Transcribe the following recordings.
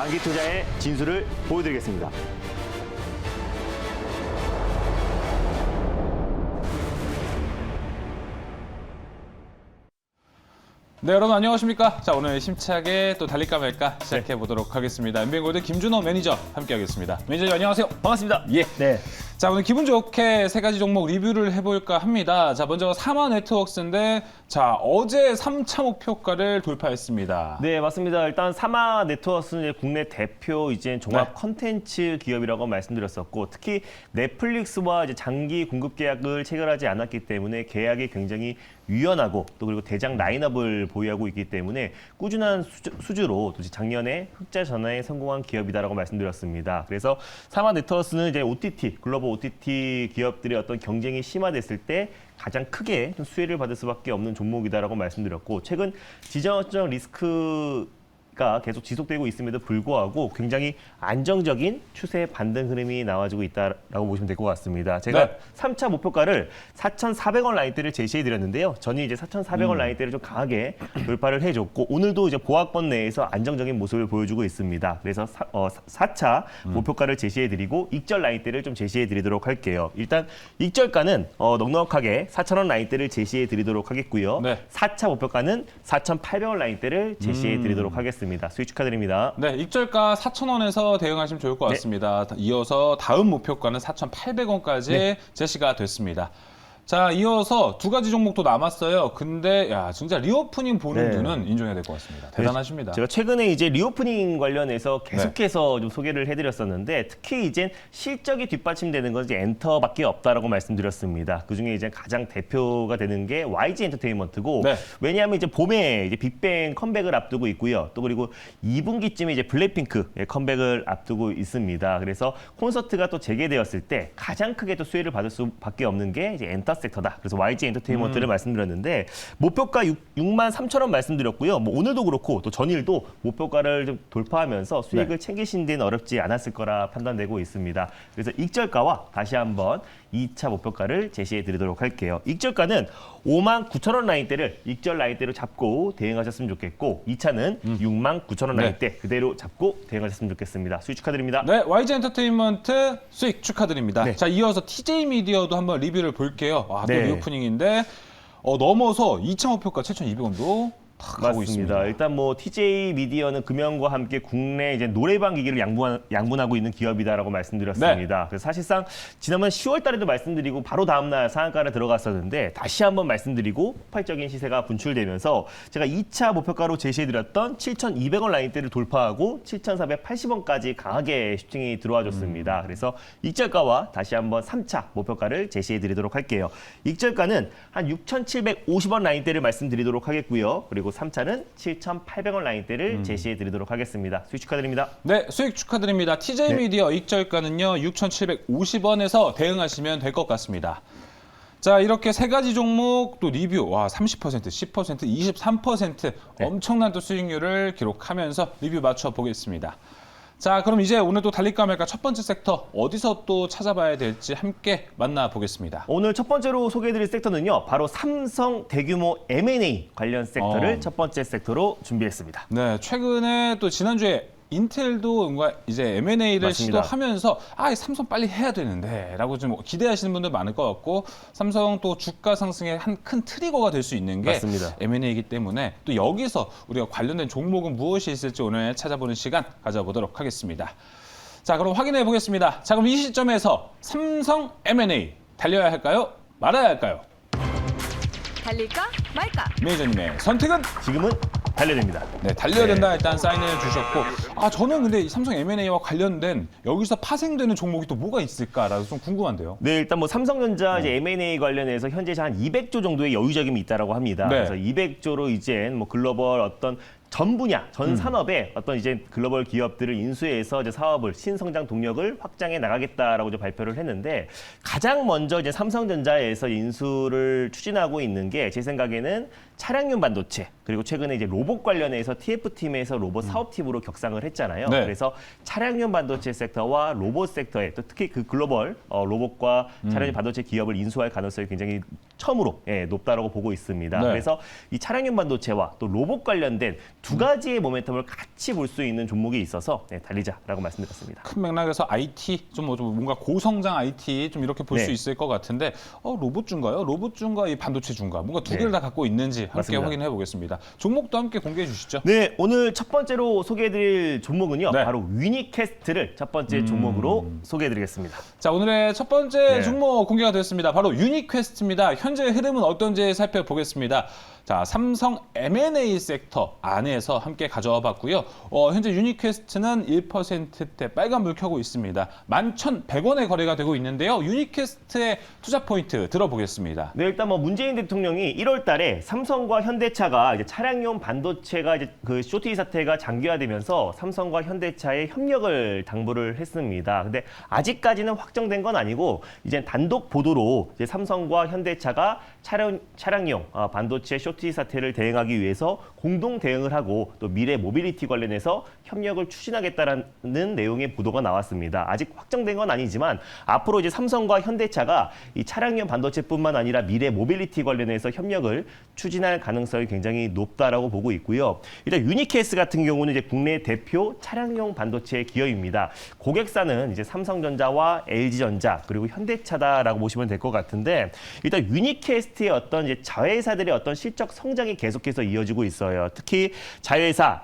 장기 투자의 진수를 보여드리겠습니다. 네, 여러분 안녕하십니까? 자, 오늘 심차게 또 달릴까 말까 시작해 보도록 하겠습니다. 엠비엔골드 김준호 매니저 함께하겠습니다. 매니저님 안녕하세요. 반갑습니다. 예. 네. 자, 오늘 기분 좋게 세 가지 종목 리뷰를 해볼까 합니다. 자, 먼저 사마 네트워크스인데, 자, 어제 3차 목표가를 돌파했습니다. 네, 맞습니다. 일단 사마 네트워크스는 이제 국내 대표 이제 종합 컨텐츠 기업이라고 말씀드렸었고, 특히 넷플릭스와 이제 장기 공급 계약을 체결하지 않았기 때문에 계약이 굉장히 유연하고 또 그리고 대장 라인업을 보유하고 있기 때문에 꾸준한 수주로 또 작년에 흑자 전환에 성공한 기업이다라고 말씀드렸습니다. 그래서 사마 네트워크스는 이제 OTT 글로벌 OTT 기업들의 어떤 경쟁이 심화됐을 때 가장 크게 좀 수혜를 받을 수밖에 없는 종목이다라고 말씀드렸고, 최근 지정학적 리스크가 계속 지속되고 있음에도 불구하고 굉장히 안정적인 추세 반등 흐름이 나와주고 있다라고 보시면 될 것 같습니다. 제가 네. 3차 목표가를 4,400원 라인대를 제시해 드렸는데요. 전이 이제 4,400원 라인대를 좀 강하게 돌파를 해줬고, 오늘도 이제 보합권 내에서 안정적인 모습을 보여주고 있습니다. 그래서 4차 목표가를 제시해 드리고 익절 라인대를 좀 제시해 드리도록 할게요. 일단 익절가는 넉넉하게 4,000원 라인대를 제시해 드리도록 하겠고요. 네. 4차 목표가는 4,800원 라인대를 제시해 드리도록 하겠습니다. 수익 축하드립니다. 네, 익절가 4,000원에서 대응하시면 좋을 것 같습니다. 이어서 다음 목표가는 4,800원까지 제시가 됐습니다. 자, 이어서 두 가지 종목도 남았어요. 근데 야, 진짜 리오프닝 보는 네. 눈은 인정해야 될 것 같습니다. 대단하십니다. 제가 최근에 이제 리오프닝 관련해서 계속해서 좀 소개를 해드렸었는데, 특히 이제 실적이 뒷받침되는 건 이제 엔터밖에 없다라고 말씀드렸습니다. 그 중에 이제 가장 대표가 되는 게 YG 엔터테인먼트고, 네. 왜냐하면 이제 봄에 이제 빅뱅 컴백을 앞두고 있고요. 또 그리고 2분기쯤에 이제 블랙핑크 컴백을 앞두고 있습니다. 그래서 콘서트가 또 재개되었을 때 가장 크게 또 수혜를 받을 수밖에 없는 게 이제 엔터 섹터다. 그래서 YG 엔터테인먼트를 말씀드렸는데, 목표가 6만 3천 원 말씀드렸고요. 뭐 오늘도 그렇고 또 전일도 목표가를 좀 돌파하면서 수익을 챙기신 데는 어렵지 않았을 거라 판단되고 있습니다. 그래서 익절가와 다시 한번 2차 목표가를 제시해 드리도록 할게요. 익절가는 5만 9천 원 라인대를 익절 라인대로 잡고 대응하셨으면 좋겠고, 2차는 6만 9천 원 라인대 그대로 잡고 대응하셨으면 좋겠습니다. 수익 축하드립니다. 네, YG 엔터테인먼트 수익 축하드립니다. 네. 자, 이어서 TJ 미디어도 한번 리뷰를 볼게요. 또 네. 리오프닝인데 넘어서 2차 목표가 7,200원도 탁 가고 맞습니다. 있습니다. 일단 뭐 TJ 미디어는 금연과 함께 국내 이제 노래방 기기를 양분하고 있는 기업이다라고 말씀드렸습니다. 그래서 사실상 지난번 10월 달에도 말씀드리고 바로 다음 날 상한가를 들어갔었는데, 다시 한번 말씀드리고 폭발적인 시세가 분출되면서 제가 2차 목표가로 제시해드렸던 7,200원 라인대를 돌파하고 7,480원까지 강하게 슈팅이 들어와 줬습니다. 그래서 익절가와 다시 한번 3차 목표가를 제시해드리도록 할게요. 익절가는 한 6,750원 라인대를 말씀드리도록 하겠고요. 그리고 3차는 7,800원 라인대를 제시해 드리도록 하겠습니다. 수익 축하드립니다. 네, 수익 축하드립니다. TJ 미디어 익절가는요, 6,750원에서 대응하시면 될 것 같습니다. 자, 이렇게 세 가지 종목 또 리뷰, 와, 30%, 10%, 23% 엄청난 또 수익률을 기록하면서 리뷰 맞춰보겠습니다. 자, 그럼 이제 오늘 또 달릴까 말까 첫 번째 섹터 어디서 또 찾아봐야 될지 함께 만나보겠습니다. 오늘 첫 번째로 소개해드릴 섹터는요, 바로 삼성 대규모 M&A 관련 섹터를 첫 번째 섹터로 준비했습니다. 네, 최근에 또 지난주에 인텔도 뭔가 이제 M&A를 맞습니다. 시도하면서 삼성 빨리 해야 되는데 라고 좀 기대하시는 분들 많을 것 같고, 삼성 또 주가 상승의 한 큰 트리거가 될 수 있는 게 맞습니다. M&A이기 때문에 또 여기서 우리가 관련된 종목은 무엇이 있을지 오늘 찾아보는 시간 가져보도록 하겠습니다. 자, 그럼 확인해 보겠습니다. 자, 그럼 이 시점에서 삼성 M&A 달려야 할까요? 말아야 할까요? 달릴까 말까? 매니저님의 선택은? 지금은 달려됩니다. 네, 달려야 된다 일단 사인을 주셨고, 저는 근데 이 삼성 M&A와 관련된 여기서 파생되는 종목이 또 뭐가 있을까라서 좀 궁금한데요. 네, 일단 뭐 삼성전자 이제 M&A 관련해서 현재 한 200조 정도의 여유자금이 있다라고 합니다. 네. 그래서 200조로 이제 뭐 글로벌 어떤 전 분야, 전 산업의 어떤 이제 글로벌 기업들을 인수해서 이제 사업을 신성장 동력을 확장해 나가겠다라고 이제 발표를 했는데, 가장 먼저 이제 삼성전자에서 인수를 추진하고 있는 게 제 생각에는 차량용 반도체 그리고 최근에 이제 로봇 관련해서 TF팀에서 로봇 사업팀으로 격상을 했잖아요. 네. 그래서 차량용 반도체 섹터와 로봇 섹터에 또 특히 그 글로벌 로봇과 차량용 반도체 기업을 인수할 가능성이 굉장히 처음으로 높다라고 보고 있습니다. 네. 그래서 이 차량용 반도체와 또 로봇 관련된 두 가지의 모멘텀을 같이 볼 수 있는 종목이 있어서 달리자라고 말씀드렸습니다. 큰 맥락에서 IT 좀 뭔가 고성장 IT 좀 이렇게 볼 수 네. 있을 것 같은데 로봇주인가요? 로봇주인가 이 반도체주인가? 뭔가 두 개를 다 갖고 있는지 함께 맞습니다. 확인해 보겠습니다. 종목도 함께 공개해 주시죠. 네, 오늘 첫 번째로 소개해드릴 종목은요. 네. 바로 유니캐스트를 첫 번째 종목으로 소개해드리겠습니다. 자, 오늘의 첫 번째 네. 종목 공개가 됐습니다. 바로 유니퀘스트입니다. 현재 흐름은 어떤지 살펴보겠습니다. 자, 삼성 M&A 섹터 안에서 함께 가져와 봤고요. 현재 유니퀘스트는 1%대 빨간불 켜고 있습니다. 11,100원에 거래가 되고 있는데요. 유니퀘스트의 투자 포인트 들어보겠습니다. 네, 일단 뭐 문재인 대통령이 1월 달에 삼성과 현대차가 이제 차량용 반도체가 이제 그 쇼트이 사태가 장기화되면서 삼성과 현대차의 협력을 당부를 했습니다. 근데 아직까지는 확정된 건 아니고 이제 단독 보도로 이제 삼성과 현대차가 차량용 반도체 쇼트이 사태를 대응하기 위해서 공동 대응을 하고 또 미래 모빌리티 관련해서 협력을 추진하겠다라는 내용의 보도가 나왔습니다. 아직 확정된 건 아니지만 앞으로 이제 삼성과 현대차가 이 차량용 반도체뿐만 아니라 미래 모빌리티 관련해서 협력을 추진할 가능성이 굉장히 높다라고 보고 있고요. 일단 유니케스 같은 경우는 이제 국내 대표 차량용 반도체 기업입니다. 고객사는 이제 삼성전자와 LG전자 그리고 현대차다라고 보시면 될 것 같은데 일단 유니캐스트의 어떤 이제 자회사들의 어떤 실적 성장이 계속해서 이어지고 있어요. 특히 자회사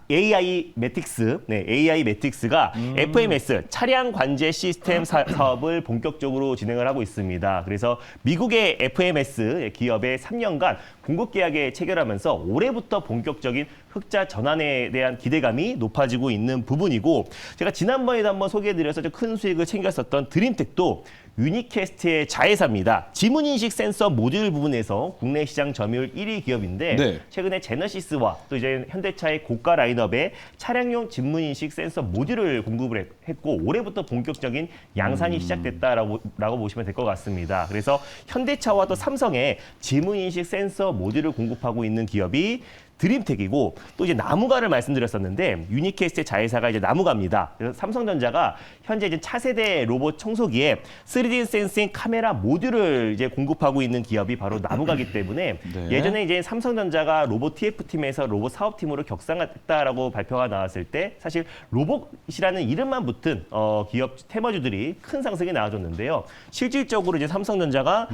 AI 매틱스가 FMS 차량 관제 시스템 사업을 본격적으로 진행을 하고 있습니다. 그래서 미국의 FMS 기업의 3년간 공급 계약에 체결하면서 올해부터 본격적인 흑자 전환에 대한 기대감이 높아지고 있는 부분이고 제가 지난번에도 한번 소개해드려서 좀 큰 수익을 챙겼었던 드림텍도 유니캐스트의 자회사입니다. 지문인식 센서 모듈 부분에서 국내 시장 점유율 1위 기업인데 네. 최근에 제너시스와 또 이제 현대차의 고가 라인업에 차량용 지문인식 센서 모듈을 공급을 했고 올해부터 본격적인 양산이 시작됐다라고 보시면 될 것 같습니다. 그래서 현대차와 또 삼성의 지문인식 센서 모듈을 공급하고 있는 기업이 드림텍이고 또 이제 나무가를 말씀드렸었는데 유니캐스트의 자회사가 이제 나무가입니다. 그래서 삼성전자가 현재 이제 차세대 로봇 청소기에 3D 센싱 카메라 모듈을 이제 공급하고 있는 기업이 바로 나무가기 때문에 네. 예전에 이제 삼성전자가 로봇 TF팀에서 로봇 사업팀으로 격상했다라고 발표가 나왔을 때 사실 로봇이라는 이름만 붙은 기업 테마주들이 큰 상승이 나와줬는데요. 실질적으로 이제 삼성전자가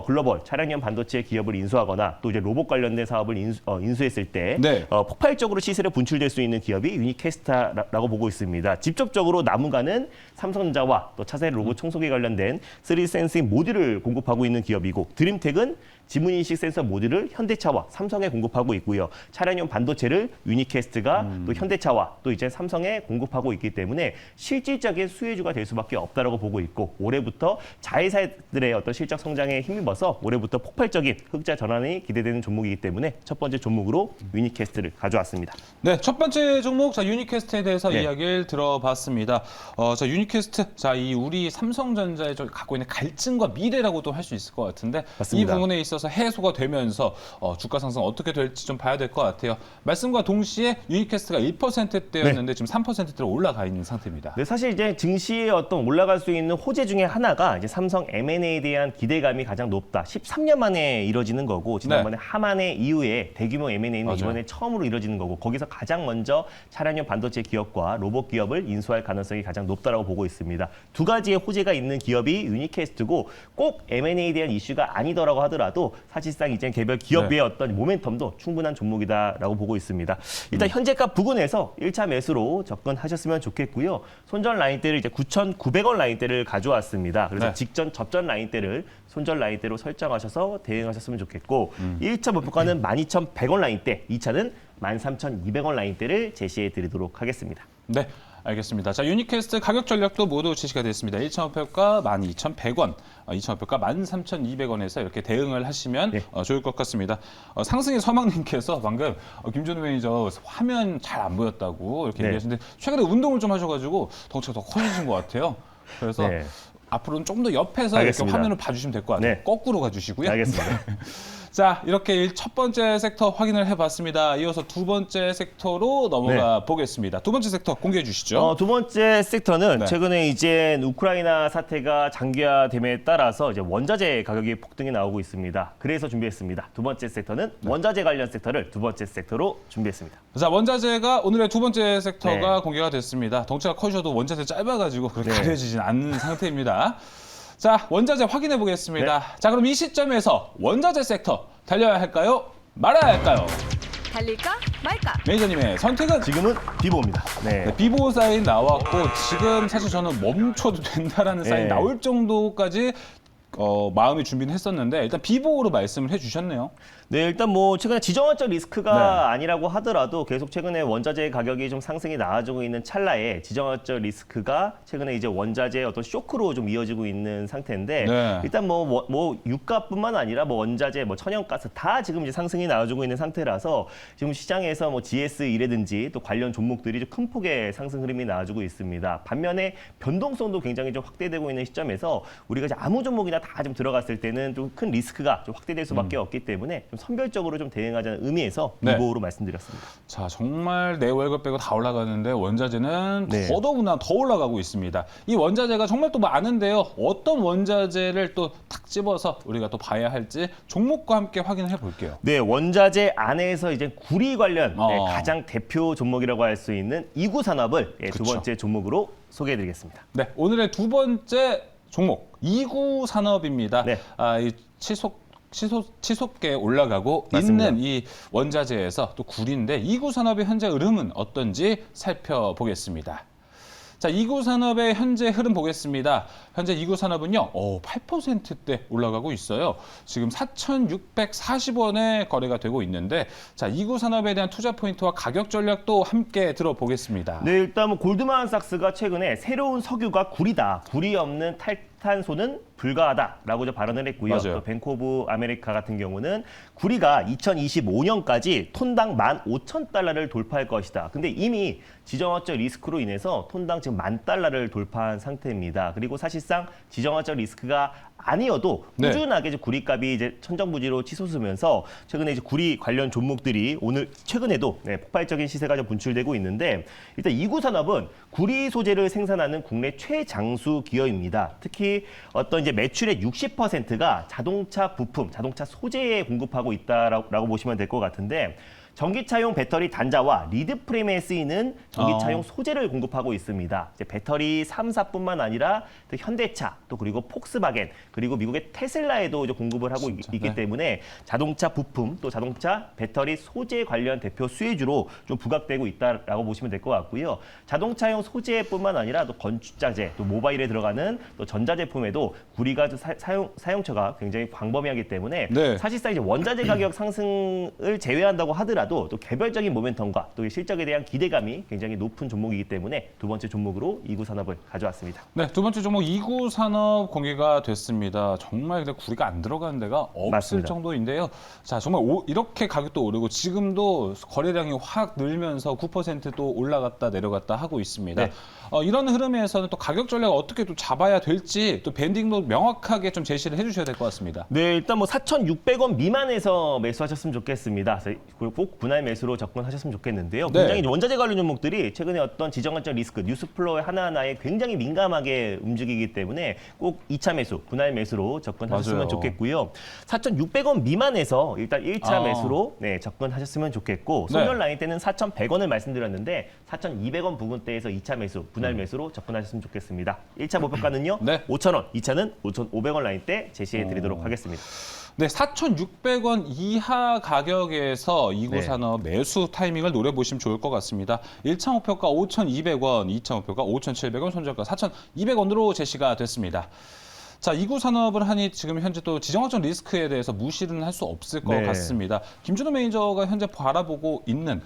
글로벌 차량용 반도체 기업을 인수하거나 또 이제 로봇 관련된 사업을 인수했을 때 네. 폭발적으로 시세를 분출될 수 있는 기업이 유니캐스트라고 보고 있습니다. 직접적으로 나무가는 삼성전자와 또 차세대 로봇 청소기 관련된 3D 센싱 모듈을 공급하고 있는 기업이고 드림텍은 지문인식 센서 모듈을 현대차와 삼성에 공급하고 있고요. 차량용 반도체를 유니캐스트가 또 현대차와 또 이제 삼성에 공급하고 있기 때문에 실질적인 수혜주가 될 수밖에 없다라고 보고 있고 올해부터 자회사들의 어떤 실적 성장에 힘입어서 올해부터 폭발적인 흑자 전환이 기대되는 종목이기 때문에 첫 번째 종목으로 유니캐스트를 가져왔습니다. 네, 첫 번째 종목 유니캐스트에 대해서 네. 이야기를 들어봤습니다. 유니캐스트, 이 우리 삼성전자의 갖고 있는 갈증과 미래라고도 할 수 있을 것 같은데 맞습니다. 이 부분에 있어서 해소가 되면서 주가 상승 어떻게 될지 좀 봐야 될 것 같아요. 말씀과 동시에 유니캐스트가 1%대였는데 지금 3%대로 올라가 있는 상태입니다. 네, 사실 이제 증시에 어떤 올라갈 수 있는 호재 중에 하나가 이제 삼성 M&A에 대한 기대감이 가장 높다. 13년 만에 이뤄지는 거고 지난번에 하만의 이후에 대규모 M&A는 맞아요. 이번에 처음으로 이뤄지는 거고 거기서 가장 먼저 차량용 반도체 기업과 로봇 기업을 인수할 가능성이 가장 높다라고 보고 있습니다. 두 가지의 호재가 있는 기업이 유니캐스트고 꼭 M&A에 대한 이슈가 아니더라고 하더라도 사실상 이제 개별 기업의 어떤 모멘텀도 충분한 종목이다라고 보고 있습니다. 일단 현재가 부근에서 1차 매수로 접근하셨으면 좋겠고요. 손절 라인대를 이제 9,900원 라인대를 가져왔습니다. 그래서 네. 직전 접전 라인대를 손절 라인대로 설정하셔서 대응하셨으면 좋겠고 1차 목표가는 12,100원 라인대, 2차는 13,200원 라인대를 제시해 드리도록 하겠습니다. 네, 알겠습니다. 유니캐스트 가격 전략도 모두 제시가 됐습니다. 1차 목표가 12,100원, 2차 목표가 13,200원에서 이렇게 대응을 하시면 네. 좋을 것 같습니다. 상승의 서망님께서 방금 김준호 매니저 화면 잘 안 보였다고 이렇게 네. 얘기하시는데 최근에 운동을 좀 하셔가지고 덩치가 더 커지신 것 같아요. 그래서 네. 앞으로는 좀 더 옆에서 이렇게 알겠습니다. 화면을 봐주시면 될 것 같아요. 네. 거꾸로 가주시고요. 알겠습니다. 자, 이렇게 첫 번째 섹터 확인을 해봤습니다. 이어서 두 번째 섹터로 넘어가 보겠습니다. 두 번째 섹터 공개해 주시죠. 두 번째 섹터는 네. 최근에 이제 우크라이나 사태가 장기화됨에 따라서 이제 원자재 가격이 폭등이 나오고 있습니다. 그래서 준비했습니다. 두 번째 섹터는 원자재 관련 섹터를 두 번째 섹터로 준비했습니다. 자, 원자재가 오늘의 두 번째 섹터가 네. 공개가 됐습니다. 덩치가 커지셔도 원자재 짧아가지고 그렇게 네. 가려지진 않는 상태입니다. 자, 원자재 확인해 보겠습니다. 자, 그럼 이 시점에서 원자재 sek터 달려야 할까요? 말아야 할까요? 달릴까 말까? 매니저님의 선택은 지금은 비보입니다. 네. 네, 비보 사인 나왔고 지금 사실 저는 멈춰도 된다라는 사인 네. 나올 정도까지 마음의 준비는 했었는데 일단 비보로 말씀을 해주셨네요. 네, 일단 뭐 최근에 지정학적 리스크가 아니라고 하더라도 계속 최근에 원자재 가격이 좀 상승이 나아지고 있는 찰나에 지정학적 리스크가 최근에 이제 원자재 어떤 쇼크로 좀 이어지고 있는 상태인데 네. 일단 뭐 유가뿐만 아니라 뭐 원자재, 뭐 천연가스 다 지금 이제 상승이 나아지고 있는 상태라서 지금 시장에서 뭐 GS1이라든지 또 관련 종목들이 좀 큰 폭의 상승 흐름이 나아지고 있습니다. 반면에 변동성도 굉장히 좀 확대되고 있는 시점에서 우리가 이제 아무 종목이나 다 좀 들어갔을 때는 좀 큰 리스크가 좀 확대될 수밖에 없기 때문에 좀 선별적으로 좀 대응하자는 의미에서 네. 비보로 말씀드렸습니다. 자, 정말 내 월급 빼고 다 올라가는데 원자재는 네. 더더구나 더 올라가고 있습니다. 이 원자재가 정말 또 많은데요. 어떤 원자재를 또 탁 집어서 우리가 또 봐야 할지 종목과 함께 확인해 볼게요. 네, 원자재 안에서 이제 구리 관련 어. 가장 대표 종목이라고 할 수 있는 이구산업을 두 그쵸. 번째 종목으로 소개해드리겠습니다. 네, 오늘의 두 번째 종목 이구 산업입니다. 네. 이 치솟게 올라가고 맞습니다. 있는 이 원자재에서 또 구리인데 이구 산업의 현재 흐름은 어떤지 살펴보겠습니다. 자, 이구 산업의 현재 흐름 보겠습니다. 현재 이구 산업은요, 8%대 올라가고 있어요. 지금 4,640원에 거래가 되고 있는데, 자, 이구 산업에 대한 투자 포인트와 가격 전략도 함께 들어보겠습니다. 네, 일단 뭐 골드만삭스가 최근에 새로운 석유가 구리다. 구리 없는 탈탄소는 불가하다라고 발언을 했고요. 맞아요. 또 뱅크 오브 아메리카 같은 경우는 구리가 2025년까지 톤당 15,000달러를 돌파할 것이다. 근데 이미 지정학적 리스크로 인해서 톤당 지금 10,000달러를 돌파한 상태입니다. 그리고 사실상 지정학적 리스크가 아니어도 네. 꾸준하게 이제 구리값이 이제 천정부지로 치솟으면서 최근에 이제 구리 관련 종목들이 오늘 최근에도 폭발적인 시세가 좀 분출되고 있는데 일단 이구산업은 구리 소재를 생산하는 국내 최장수 기업입니다. 특히 어떤 이제 매출의 60%가 자동차 부품, 자동차 소재에 공급하고 있다라고 보시면 될 것 같은데. 전기차용 배터리 단자와 리드 프레임에 쓰이는 전기차용 소재를 공급하고 있습니다. 이제 배터리 3사뿐만 아니라 또 현대차, 또 그리고 폭스바겐, 그리고 미국의 테슬라에도 이제 공급을 하고 있기 네. 때문에 자동차 부품, 또 자동차 배터리 소재 관련 대표 수혜주로 좀 부각되고 있다라고 보시면 될 것 같고요. 자동차용 소재뿐만 아니라 또 건축자재, 또 모바일에 들어가는 또 전자제품에도 구리가 사용처가 굉장히 광범위하기 때문에 네. 사실상 이제 원자재 가격 상승을 제외한다고 하더라도 또 개별적인 모멘텀과 또 실적에 대한 기대감이 굉장히 높은 종목이기 때문에 두 번째 종목으로 이구산업을 가져왔습니다. 네, 두 번째 종목 이구 산업 공개가 됐습니다. 정말 근데 구리가 안 들어가는 데가 없을 맞습니다. 정도인데요. 자, 정말 이렇게 가격도 오르고 지금도 거래량이 확 늘면서 9%도 올라갔다 내려갔다 하고 있습니다. 네. 이런 흐름에서는 또 가격 전략을 어떻게 또 잡아야 될지 또 밴딩도 명확하게 좀 제시를 해주셔야 될 것 같습니다. 네, 일단 뭐 4,600원 미만에서 매수하셨으면 좋겠습니다. 꼭 분할 매수로 접근하셨으면 좋겠는데요. 네. 굉장히 원자재 관련 종목들이 최근에 어떤 지정학적 리스크, 뉴스플로우 하나하나에 굉장히 민감하게 움직이기 때문에 꼭 2차 매수, 분할 매수로 접근하셨으면 맞아요. 좋겠고요. 4,600원 미만에서 일단 1차 매수로 접근하셨으면 좋겠고 소멸 라인 때는 4,100원을 말씀드렸는데 4,200원 부근대에서 2차 매수, 분할 매수로 접근하셨으면 좋겠습니다. 1차 목표가는요. 네. 5,000원, 2차는 5,500원 라인 때 제시해 드리도록 하겠습니다. 네, 4,600원 이하 가격에서 이구산업 매수 타이밍을 노려보시면 좋을 것 같습니다. 1차 목표가 5,200원, 2차 목표가 5,700원, 손절가 4,200원으로 제시가 됐습니다. 자, 이구산업을 하니 지금 현재 또 지정학적 리스크에 대해서 무시는 할 수 없을 것 네. 같습니다. 김준호 매니저가 현재 바라보고 있는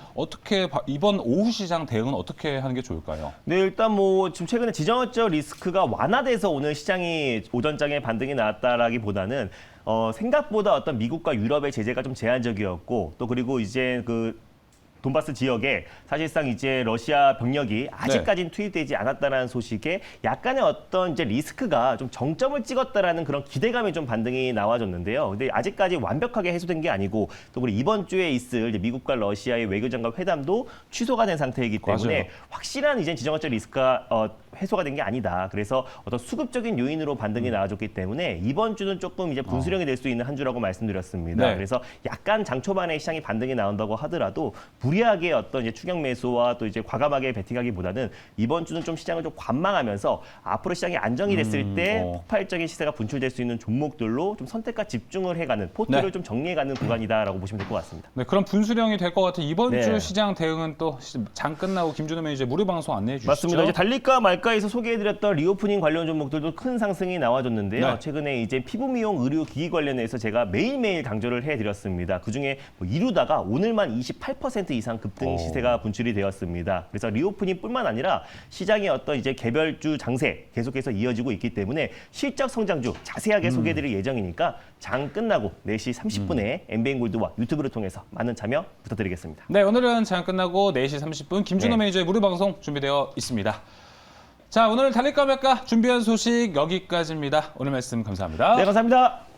이번 오후 시장 대응은 어떻게 하는 게 좋을까요? 네, 일단 뭐 지금 최근에 지정학적 리스크가 완화돼서 오늘 시장이 오전장에 반등이 나왔다라기보다는 생각보다 어떤 미국과 유럽의 제재가 좀 제한적이었고 또 그리고 이제 돈바스 지역에 사실상 이제 러시아 병력이 아직까지는 투입되지 않았다는 소식에 약간의 어떤 이제 리스크가 좀 정점을 찍었다라는 그런 기대감이 좀 반등이 나와줬는데요. 근데 아직까지 완벽하게 해소된 게 아니고 또 우리 이번 주에 있을 이제 미국과 러시아의 외교장관 회담도 취소가 된 상태이기 때문에 맞아요. 확실한 이제 지정학적 리스크가 해소가 된 게 아니다. 그래서 어떤 수급적인 요인으로 반등이 나와줬기 때문에 이번 주는 조금 이제 분수령이 될 수 있는 한 주라고 말씀드렸습니다. 네. 그래서 약간 장 초반에 시장이 반등이 나온다고 하더라도 무리하게 어떤 이제 추격 매수와 또 이제 과감하게 베팅하기보다는 이번 주는 좀 시장을 좀 관망하면서 앞으로 시장이 안정이 됐을 때 폭발적인 시세가 분출될 수 있는 종목들로 좀 선택과 집중을 해가는 포트를 네. 좀 정리해가는 구간이다라고 보시면 될 것 같습니다. 네, 그런 분수령이 될 것 같은 이번 네. 주 시장 대응은 또 장 끝나고 김준호 매니저 무료 방송 안내해 주시죠. 맞습니다. 이제 달릴까 말까에서 소개해드렸던 리오프닝 관련 종목들도 큰 상승이 나와줬는데요. 네. 최근에 이제 피부 미용 의료 기기 관련해서 제가 매일매일 강조를 해드렸습니다. 그중에 뭐 이루다가 오늘만 28% 이상 급등 시세가 분출이 되었습니다. 그래서 리오프닝뿐만 아니라 시장의 어떤 이제 개별주 장세 계속해서 이어지고 있기 때문에 실적 성장주 자세하게 소개해드릴 예정이니까 장 끝나고 4시 30분에 엠비엔골드와 유튜브를 통해서 많은 참여 부탁드리겠습니다. 네, 오늘은 장 끝나고 4시 30분 김준호 네. 매니저의 무료 방송 준비되어 있습니다. 자, 오늘 달릴까 말까 준비한 소식 여기까지입니다. 오늘 말씀 감사합니다. 네, 감사합니다.